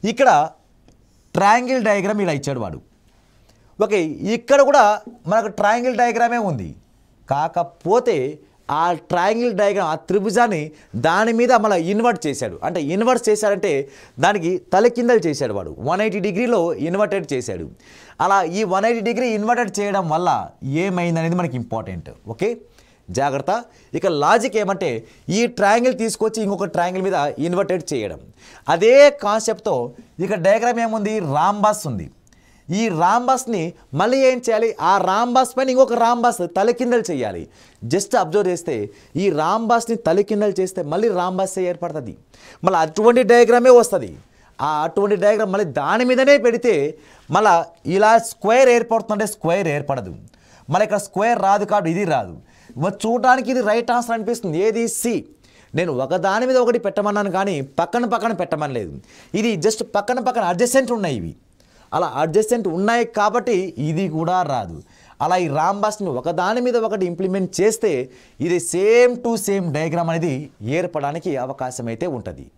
ఇక్కడ triangle diagram ఇలా ఇచ్చాడు వాడు. ఓకే, ఇక్కడ కూడా మనకు ట్రయాంగిల్ డయాగ్రామే ఉంది. కాకపోతే ఆ ట్రయాంగిల్ డయాగ్రామ్ ఆ త్రిభుజాన్ని దాని మీద మళ్ళీ ఇన్వర్ట్ చేశాడు. అంటే ఇన్వర్ట్ చేశాడంటే దానికి తలకిందలు చేశాడు వాడు. 180 డిగ్రీలో ఇన్వర్టెడ్ చేశాడు. అలా ఈ 180 డిగ్రీ ఇన్వర్టెడ్ చేయడం వల్ల ఏమైందనేది మనకి ఇంపార్టెంట్. ఓకే, జాగ్రత్త. ఇక లాజిక్ ఏమంటే ఈ ట్రయాంగిల్ తీసుకొచ్చి ఇంకొక ట్రయాంగిల్ మీద ఇన్వర్టెడ్ చేయడం. అదే కాన్సెప్ట్తో ఇక డయాగ్రామ్ ఏముంది, రాంబాస్ ఉంది. ఈ రాంబాస్ని మళ్ళీ ఏం చేయాలి, ఆ రాంబాస్ పైన ఇంకొక రాంబాస్ తలకిందలు చేయాలి. జస్ట్ అబ్జర్వ్ చేస్తే ఈ రాంబాస్ని తలకిందలు చేస్తే మళ్ళీ రాంబాస్ ఏర్పడుతుంది. మళ్ళీ అటువంటి డయాగ్రామే వస్తుంది. ఆ అటువంటి డయాగ్రామ్ మళ్ళీ దాని మీదనే పెడితే మళ్ళీ ఇలా స్క్వేర్ ఏర్పడుతుందంటే స్క్వేర్ ఏర్పడదు. మళ్ళీ ఇక్కడ స్క్వేర్ రాదు కాబట్టి ఇది రాదు. చూడడానికి ఇది రైట్ ఆన్సర్ అనిపిస్తుంది. ఏది, సి. నేను ఒక దాని మీద ఒకటి పెట్టమన్నాను కానీ పక్కన పక్కన పెట్టమని లేదు. ఇది జస్ట్ పక్కన పక్కన అడ్జసెంట్ ఉన్నాయి. ఇవి అలా అడ్జసెంట్ ఉన్నాయి కాబట్టి ఇది కూడా రాదు. అలా ఈ రాంబాస్ని ఒకదాని మీద ఒకటి ఇంప్లిమెంట్ చేస్తే ఇది సేమ్ టు సేమ్ డయాగ్రామ్ అనేది ఏర్పడడానికి అవకాశం అయితే ఉంటుంది.